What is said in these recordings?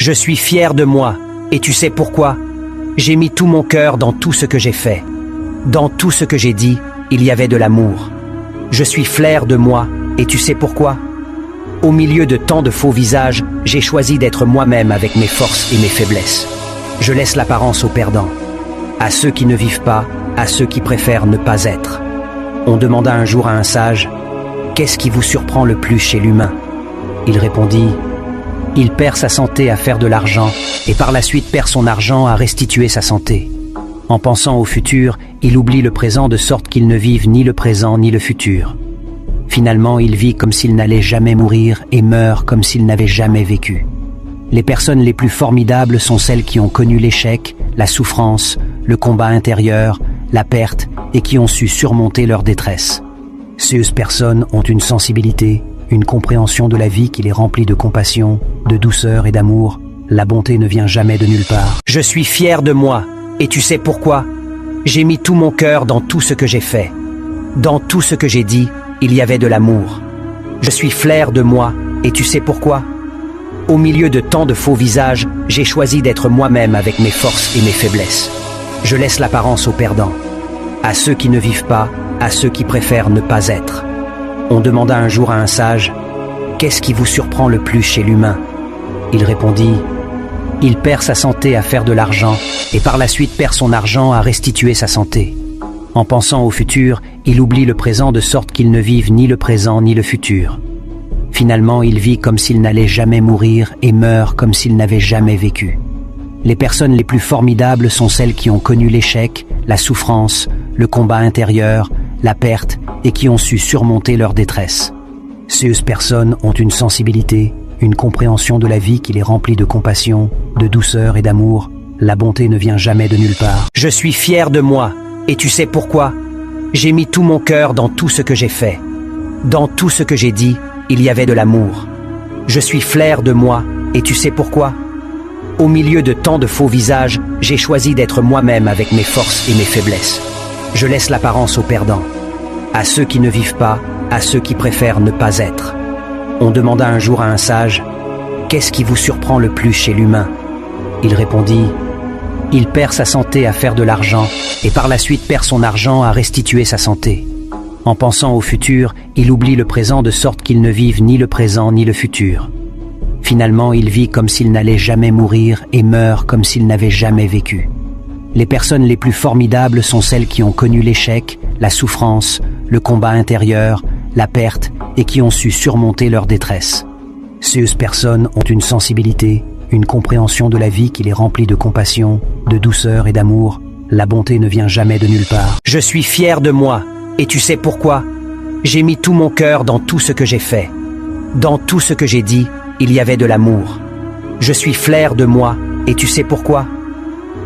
Je suis fier de moi, et tu sais pourquoi? J'ai mis tout mon cœur dans tout ce que j'ai fait. Dans tout ce que j'ai dit, il y avait de l'amour. Je suis fier de moi, et tu sais pourquoi? Au milieu de tant de faux visages, j'ai choisi d'être moi-même avec mes forces et mes faiblesses. Je laisse l'apparence aux perdants. À ceux qui ne vivent pas, à ceux qui préfèrent ne pas être. On demanda un jour à un sage, « Qu'est-ce qui vous surprend le plus chez l'humain ?» Il répondit, « Il perd sa santé à faire de l'argent et par la suite perd son argent à restituer sa santé. En pensant au futur, il oublie le présent de sorte qu'il ne vive ni le présent ni le futur. Finalement, il vit comme s'il n'allait jamais mourir et meurt comme s'il n'avait jamais vécu. Les personnes les plus formidables sont celles qui ont connu l'échec, la souffrance, le combat intérieur, la perte et qui ont su surmonter leur détresse. Ces personnes ont une sensibilité, une compréhension de la vie qui les remplit de compassion, de douceur et d'amour. La bonté ne vient jamais de nulle part. Je suis fier de moi, et tu sais pourquoi? J'ai mis tout mon cœur dans tout ce que j'ai fait. Dans tout ce que j'ai dit, il y avait de l'amour. Je suis fier de moi, et tu sais pourquoi? Au milieu de tant de faux visages, j'ai choisi d'être moi-même avec mes forces et mes faiblesses. Je laisse l'apparence aux perdants. À ceux qui ne vivent pas, à ceux qui préfèrent ne pas être. On demanda un jour à un sage, « Qu'est-ce qui vous surprend le plus chez l'humain ?» Il répondit, « Il perd sa santé à faire de l'argent et par la suite perd son argent à restituer sa santé. En pensant au futur, il oublie le présent de sorte qu'il ne vive ni le présent ni le futur. Finalement, il vit comme s'il n'allait jamais mourir et meurt comme s'il n'avait jamais vécu. Les personnes les plus formidables sont celles qui ont connu l'échec, la souffrance, le combat intérieur, la perte et qui ont su surmonter leur détresse. Ces personnes ont une sensibilité, une compréhension de la vie qui les remplit de compassion, de douceur et d'amour. La bonté ne vient jamais de nulle part. Je suis fier de moi, et tu sais pourquoi? J'ai mis tout mon cœur dans tout ce que j'ai fait. Dans tout ce que j'ai dit, il y avait de l'amour. Je suis fier de moi, et tu sais pourquoi? Au milieu de tant de faux visages, j'ai choisi d'être moi-même avec mes forces et mes faiblesses. Je laisse l'apparence aux perdants. À ceux qui ne vivent pas, à ceux qui préfèrent ne pas être. On demanda un jour à un sage, « Qu'est-ce qui vous surprend le plus chez l'humain ?» Il répondit, « Il perd sa santé à faire de l'argent et par la suite perd son argent à restituer sa santé. En pensant au futur, il oublie le présent de sorte qu'il ne vive ni le présent ni le futur. Finalement, il vit comme s'il n'allait jamais mourir et meurt comme s'il n'avait jamais vécu. Les personnes les plus formidables sont celles qui ont connu l'échec, la souffrance, le combat intérieur, la perte et qui ont su surmonter leur détresse. Ces personnes ont une sensibilité, une compréhension de la vie qui les remplit de compassion, de douceur et d'amour. La bonté ne vient jamais de nulle part. Je suis fier de moi, et tu sais pourquoi? J'ai mis tout mon cœur dans tout ce que j'ai fait. Dans tout ce que j'ai dit, il y avait de l'amour. Je suis fier de moi, et tu sais pourquoi?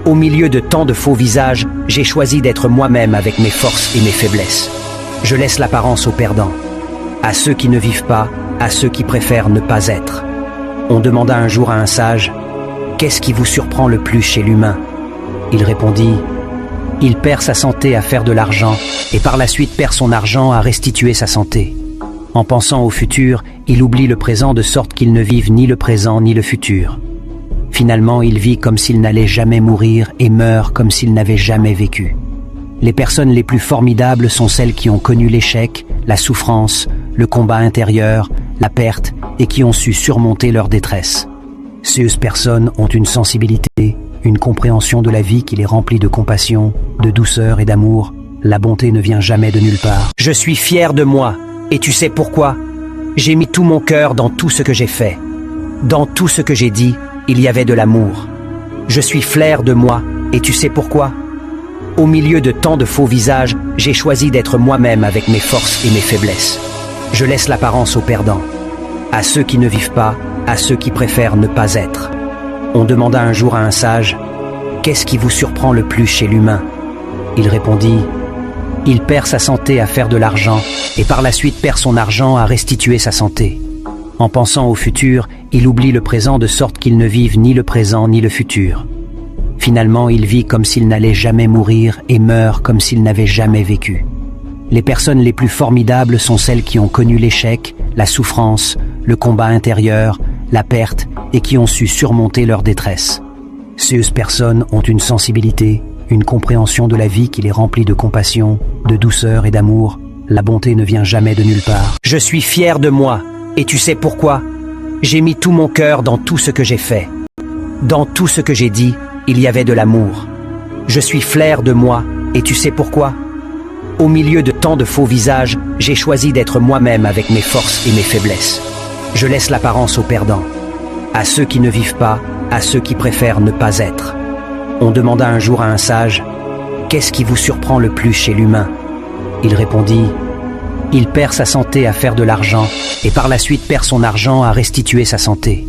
Au milieu de tant de faux visages, j'ai choisi d'être moi-même avec mes forces et mes faiblesses. Je laisse l'apparence aux perdants. À ceux qui ne vivent pas, à ceux qui préfèrent ne pas être. On demanda un jour à un sage, « Qu'est-ce qui vous surprend le plus chez l'humain ?» Il répondit, « Il perd sa santé à faire de l'argent et par la suite perd son argent à restituer sa santé. En pensant au futur, il oublie le présent de sorte qu'il ne vive ni le présent ni le futur. Finalement, il vit comme s'il n'allait jamais mourir et meurt comme s'il n'avait jamais vécu. Les personnes les plus formidables sont celles qui ont connu l'échec, la souffrance, le combat intérieur, la perte et qui ont su surmonter leur détresse. Ces personnes ont une sensibilité, une compréhension de la vie qui les remplit de compassion, de douceur et d'amour. La bonté ne vient jamais de nulle part. Je suis fier de moi, et tu sais pourquoi? J'ai mis tout mon cœur dans tout ce que j'ai fait. Dans tout ce que j'ai dit, il y avait de l'amour. Je suis fier de moi, et tu sais pourquoi? Au milieu de tant de faux visages, j'ai choisi d'être moi-même avec mes forces et mes faiblesses. Je laisse l'apparence aux perdants. À ceux qui ne vivent pas, à ceux qui préfèrent ne pas être. On demanda un jour à un sage, « Qu'est-ce qui vous surprend le plus chez l'humain ?» Il répondit, « Il perd sa santé à faire de l'argent et par la suite perd son argent à restituer sa santé. En pensant au futur, il oublie le présent de sorte qu'il ne vive ni le présent ni le futur. Finalement, il vit comme s'il n'allait jamais mourir et meurt comme s'il n'avait jamais vécu. Les personnes les plus formidables sont celles qui ont connu l'échec, la souffrance, le combat intérieur, la perte et qui ont su surmonter leur détresse. Ces personnes ont une sensibilité, une compréhension de la vie qui les remplit de compassion, de douceur et d'amour. La bonté ne vient jamais de nulle part. Je suis fier de moi, et tu sais pourquoi? J'ai mis tout mon cœur dans tout ce que j'ai fait. Dans tout ce que j'ai dit, il y avait de l'amour. Je suis fier de moi, et tu sais pourquoi? Au milieu de tant de faux visages, j'ai choisi d'être moi-même avec mes forces et mes faiblesses. Je laisse l'apparence aux perdants. À ceux qui ne vivent pas, à ceux qui préfèrent ne pas être. On demanda un jour à un sage, « Qu'est-ce qui vous surprend le plus chez l'humain ?» Il répondit, « Il perd sa santé à faire de l'argent et par la suite perd son argent à restituer sa santé.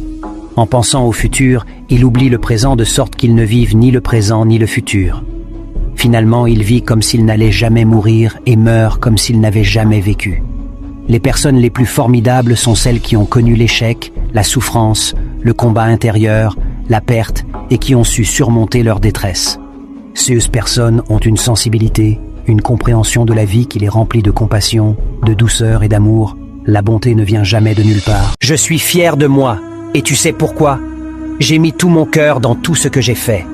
En pensant au futur, il oublie le présent de sorte qu'il ne vive ni le présent ni le futur. Finalement, il vit comme s'il n'allait jamais mourir et meurt comme s'il n'avait jamais vécu. Les personnes les plus formidables sont celles qui ont connu l'échec, la souffrance, le combat intérieur, la perte et qui ont su surmonter leur détresse. Ces personnes ont une sensibilité, une compréhension de la vie qui les remplit de compassion, de douceur et d'amour. La bonté ne vient jamais de nulle part. Je suis fier de moi, et tu sais pourquoi? J'ai mis tout mon cœur dans tout ce que j'ai fait.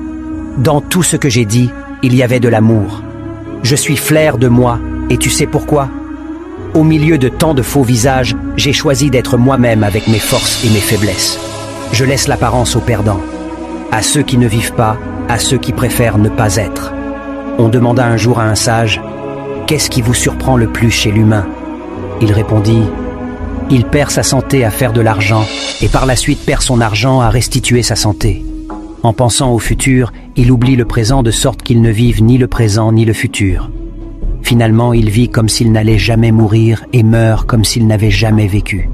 Dans tout ce que j'ai dit, il y avait de l'amour. Je suis fier de moi, et tu sais pourquoi? Au milieu de tant de faux visages, j'ai choisi d'être moi-même avec mes forces et mes faiblesses. Je laisse l'apparence aux perdants. À ceux qui ne vivent pas, à ceux qui préfèrent ne pas être. On demanda un jour à un sage, « Qu'est-ce qui vous surprend le plus chez l'humain ?» Il répondit, « Il perd sa santé à faire de l'argent et par la suite perd son argent à restituer sa santé. En pensant au futur, il oublie le présent de sorte qu'il ne vive ni le présent ni le futur. Finalement, il vit comme s'il n'allait jamais mourir et meurt comme s'il n'avait jamais vécu.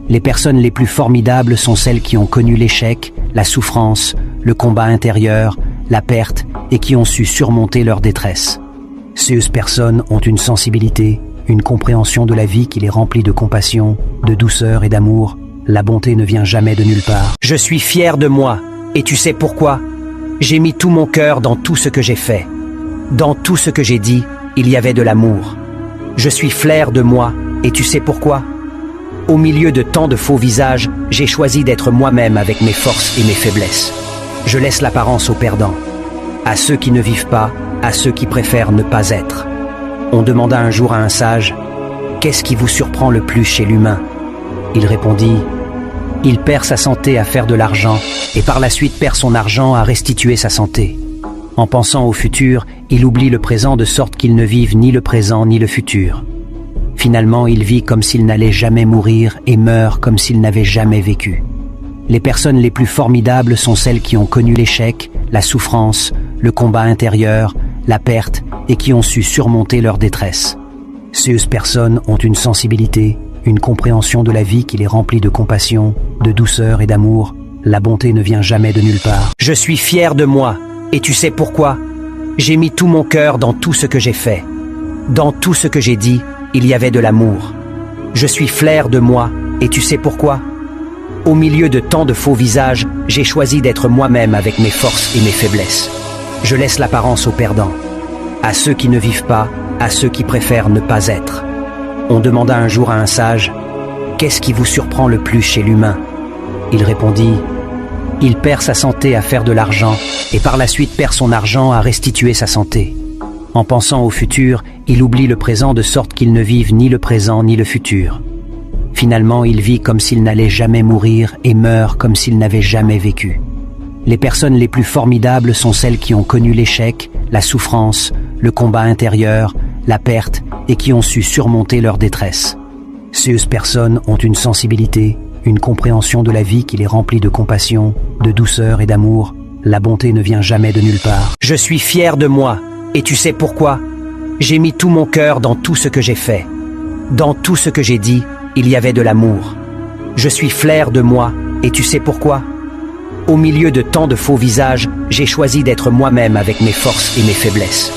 Les personnes les plus formidables sont celles qui ont connu l'échec, la souffrance, le combat intérieur, la perte et qui ont su surmonter leur détresse. Ces personnes ont une sensibilité, une compréhension de la vie qui les remplit de compassion, de douceur et d'amour. La bonté ne vient jamais de nulle part. Je suis fier de moi, et tu sais pourquoi? J'ai mis tout mon cœur dans tout ce que j'ai fait. Dans tout ce que j'ai dit, il y avait de l'amour. Je suis fier de moi, et tu sais pourquoi? Au milieu de tant de faux visages, j'ai choisi d'être moi-même avec mes forces et mes faiblesses. Je laisse l'apparence aux perdants. À ceux qui ne vivent pas, à ceux qui préfèrent ne pas être. On demanda un jour à un sage, « Qu'est-ce qui vous surprend le plus chez l'humain ?» Il répondit, « Il perd sa santé à faire de l'argent et par la suite perd son argent à restituer sa santé. Finalement, il vit comme s'il n'allait jamais mourir et meurt comme s'il n'avait jamais vécu. Les personnes les plus formidables sont celles qui ont connu l'échec, la souffrance, le combat intérieur, la perte et qui ont su surmonter leur détresse. Ces personnes ont une sensibilité, une compréhension de la vie qui les remplit de compassion, de douceur et d'amour. La bonté ne vient jamais de nulle part. Je suis fier de moi, et tu sais pourquoi? J'ai mis tout mon cœur dans tout ce que j'ai fait. Dans tout ce que j'ai dit, il y avait de l'amour. Je suis fier de moi, et tu sais pourquoi? Au milieu de tant de faux visages, j'ai choisi d'être moi-même avec mes forces et mes faiblesses. Je laisse l'apparence aux perdants. À ceux qui ne vivent pas, à ceux qui préfèrent ne pas être. On demanda un jour à un sage, « Qu'est-ce qui vous surprend le plus chez l'humain ?» Il répondit, « Il perd sa santé à faire de l'argent et par la suite perd son argent à restituer sa santé. En pensant au futur, il oublie le présent de sorte qu'il ne vive ni le présent ni le futur. Finalement, il vit comme s'il n'allait jamais mourir et meurt comme s'il n'avait jamais vécu. Les personnes les plus formidables sont celles qui ont connu l'échec, la souffrance, le combat intérieur, la perte et qui ont su surmonter leur détresse. Ces personnes ont une sensibilité, une compréhension de la vie qui les remplit de compassion, de douceur et d'amour. La bonté ne vient jamais de nulle part. Je suis fier de moi, et tu sais pourquoi? J'ai mis tout mon cœur dans tout ce que j'ai fait. Dans tout ce que j'ai dit, il y avait de l'amour. Je suis fier de moi, et tu sais pourquoi? Au milieu de tant de faux visages, j'ai choisi d'être moi-même avec mes forces et mes faiblesses.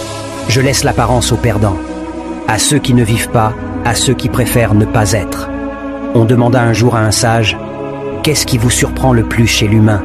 Je laisse l'apparence aux perdants. À ceux qui ne vivent pas, à ceux qui préfèrent ne pas être. On demanda un jour à un sage, « Qu'est-ce qui vous surprend le plus chez l'humain ?» Il répondit, « Il perd sa santé à faire de l'argent et par la suite perd son argent à restituer sa santé. Finalement, il vit comme s'il n'allait jamais mourir et meurt comme s'il n'avait jamais vécu. Les personnes les plus formidables sont celles qui ont connu l'échec, la souffrance, le combat intérieur, la perte et qui ont su surmonter leur détresse. Ces personnes ont une sensibilité, une compréhension de la vie qui les remplit de compassion, de douceur et d'amour. La bonté ne vient jamais de nulle part. Je suis fier de moi, et tu sais pourquoi? J'ai mis tout mon cœur dans tout ce que j'ai fait. Dans tout ce que j'ai dit, il y avait de l'amour. Je suis fier de moi, et tu sais pourquoi? Au milieu de tant de faux visages, j'ai choisi d'être moi-même avec mes forces et mes faiblesses. Je laisse l'apparence aux perdants. À ceux qui ne vivent pas, à ceux qui préfèrent ne pas être. Il répondit, « Il perd sa santé à faire de l'argent et par la suite perd son argent à restituer sa santé. En pensant au futur, il oublie le présent de sorte qu'il ne vive ni le présent ni le futur. Finalement, il vit comme s'il n'allait jamais mourir et meurt comme s'il n'avait jamais vécu. Les personnes les plus formidables sont celles qui ont connu l'échec, la souffrance, le combat intérieur, la perte et qui ont su surmonter leur détresse. Ces personnes ont une sensibilité, une compréhension de la vie qui les remplit de compassion, de douceur et d'amour. La bonté ne vient jamais de nulle part. Je suis fier de moi, et tu sais pourquoi? J'ai mis tout mon cœur dans tout ce que j'ai fait. Dans tout ce que j'ai dit, il y avait de l'amour. Je suis fier de moi, et tu sais pourquoi? Au milieu de tant de faux visages, j'ai choisi d'être moi-même avec mes forces et mes faiblesses. Je laisse l'apparence aux perdants. À ceux qui ne vivent pas, à ceux qui préfèrent ne pas être. On demanda un jour à un sage, « Qu'est-ce qui vous surprend le plus chez l'humain ?»